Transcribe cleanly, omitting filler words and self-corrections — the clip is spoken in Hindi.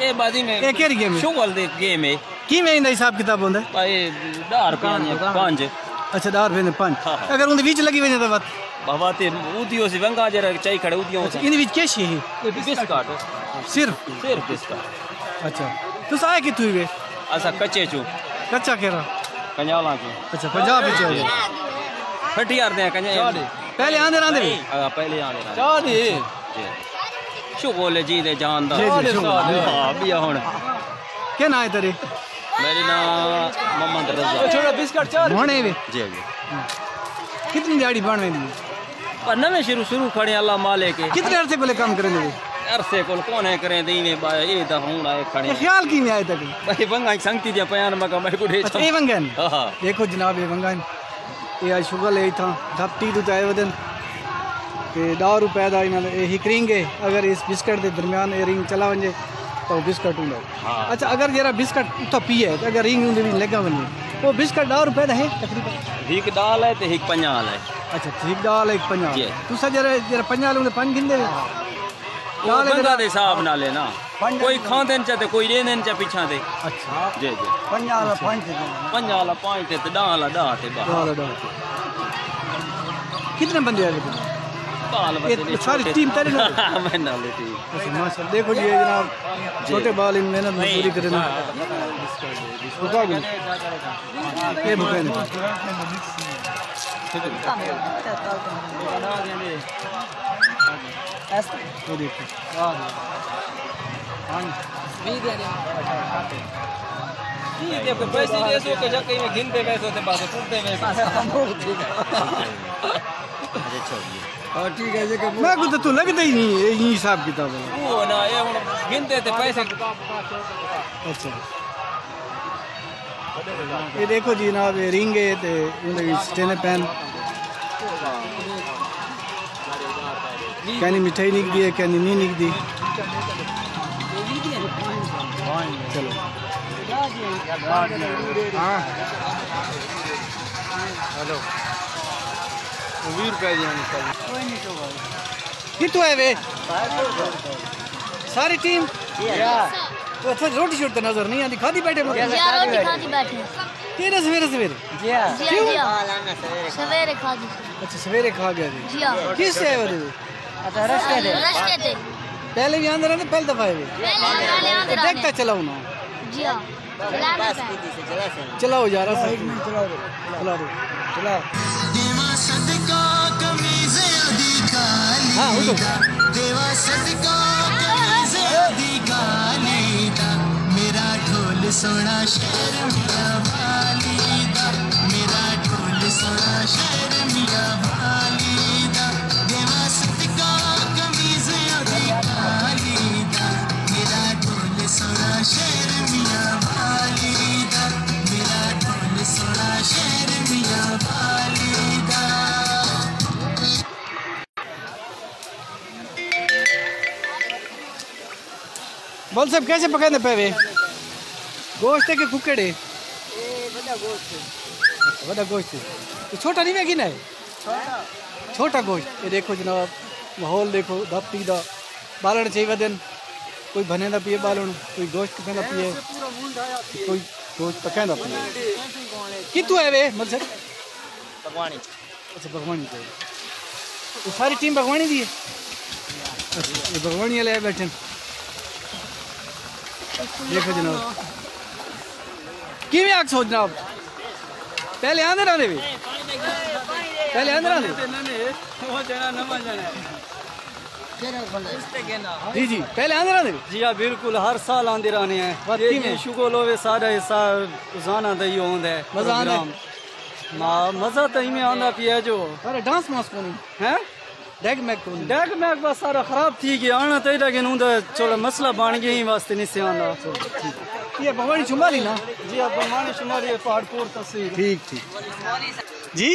ये बाजी में एक ही गेम है शुगल दे गेम है की में इंदा हिसाब किताब होंदा भाई 10 रुपए ने 5 अच्छा 10 रुपए ने 5 अगर उनदे बीच लगी वने तो बात बाबा ते उदियो से वंगा जरा चाय खड़े उदियो इन बीच कैश है ये बिस्कुट सिर्फ बिस्कुट अच्छा तू आए कितु हुए असा कच्चे चू कच्चा केरा कंजाला चू अच्छा पंजाब विच हो गया फटियार दे कंजा पहले आंदे रहंदे पहले आंदे चाह दे शुगल जी दे जान दा हां बिया हुन क्या ना है तेरे मेरी नाम मोहम्मद रजा छोटा बिस्कुट चार होने वे जी कितनी दिहाड़ी बनवे दी पर नवे शुरू खड़े अल्लाह माले के कितने अरसे पहले काम करेंगे अरसे को कौन है करे दीने ये दा हुन आए खड़े ख्याल की में आए तक भाई वंगा संगति दे पयान मगा मैं गुडे ए वंगन हां देखो जनाब ये वंगन ये आज शुगल है था धपटी तो चाहे वदन के 10 रुपए दा इना हिक रिंग है अगर इस बिस्कुट के दरमियान ये रिंग चला वने तो बिस्कुट हुंदा अच्छा अगर जरा बिस्कुट तो पिए तो अगर रिंग उंदे भी लगा वने वो बिस्कुट 10 रुपए दा है तकरीबन हिक दाल है ते हिक पंजाल है अच्छा ठीक दाल एक पंजाल तू जरा पंजाल उंदे 5 गिंदे दाल बंदा दे हिसाब ना लेना कोई खांदे न चाते कोई देने न चा पीछा दे अच्छा जी पंजाल 5 ते दाल 10 ते दाल कितने बंदे आए थे बाल ये सारी टीम तेरे नाल मैं नाल टीम अच्छा माशाल्लाह देखो जी ये जनाब छोटे बाल इन मेहनत मजदूरी करे ना रुका गए ये भूखे ने तो देखो हां भी दे ठीक है पैसे दे सो के जके में गिनते पैसे ते बाद टूटते में अरे छोड़िए हां ठीक है ये मैं को तो लगता ही नहीं ये हिसाब किताब है वो ना ये गिनते थे पैसे अच्छा ये देखो जी ना ये रिंग है ते उनके स्टेने पेन कहनी मिठाई निक दी है कहनी नहीं निक दी चलो हाँ हेलो 20 रुपए कितु है वे सारी टीम तो अच्छा रोटी शोटी नजर नहीं आती खाती बैठे रोटी खाती बैठे तेरे सवेरे सवेरे खा दी अच्छा सवेरे खा गया जी किस से आए थे अच्छा रस्ते थे पहले भी आंदे रहते पहले दफा आए देखता चलाओ ना जी हां चलाओ यार साइड में चलाओ देवा सदका कमीज़ आदि काली हां वो तो देवा सदका कमीज़ आदि काली दा मेरा ढोल सोना शेर मियां वाली दा मेरा ढोल सोना शेर मियां वाली दा देवा सदका कमीज़ आदि काली दा मेरा ढोल सोना शेर मियां वाली दा मेरा ढोल सोना शेर मियां वाली दा बोल सब कैसे पकाने पे वे गोश्त है कि कुकड़ है बड़ा गोश्त है तो छोटा नहीं है कि नहीं छोटा गोश्त ये देखो जनाब माहौल देखो धपटी दा बालन चाहिए दिन कोई बने दा पिए बालन कोई गोश्त पकाना पिए कोई गोश्त पकाना पिए कितु है वे मल सर भगवानी अच्छा भगवानी तो सारी टीम भगवानी दी है अच्छा ये भगवानी वाले बैठे देखो जनाब कि आग सोच जनाब पहले आंदे रहते भी पहले आंदे जी जी पहले आंदे रहते जी हाँ बिल्कुल हर साल आंदे रहने हैं ये शुगल होवे सारा हिस्सा रोजाना दा ही होंदा है मजा आंदा मजा तो इमें आंदा पिया जो अरे डांस मास कौन है डेग मैक बस सारा खराब थी गया आना तो लेकिन उनका थोड़ा मसला बन गया ही वास्ते नहीं से आंदा ये भवानी शुमारी ना जी आप भवानी शुमारी पहाड़पुर तहसील। ठीक ठीक जी।